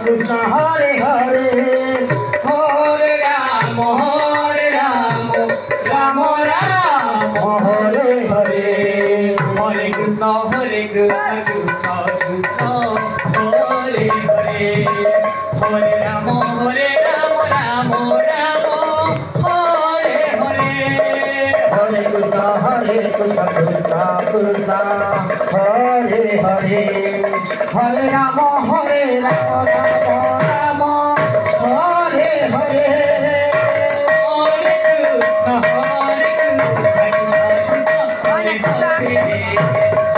Krishna Hare Hare Hare Rama Rama Rama Hare Hare Hare Krishna Krishna Krishna Hare Hare Hare Rama Rama Rama Hare Hare Hare Krishna Krishna Krishna Hare Hare Hare Rama Rama Hare Hare Hare Krishna Hare Krishna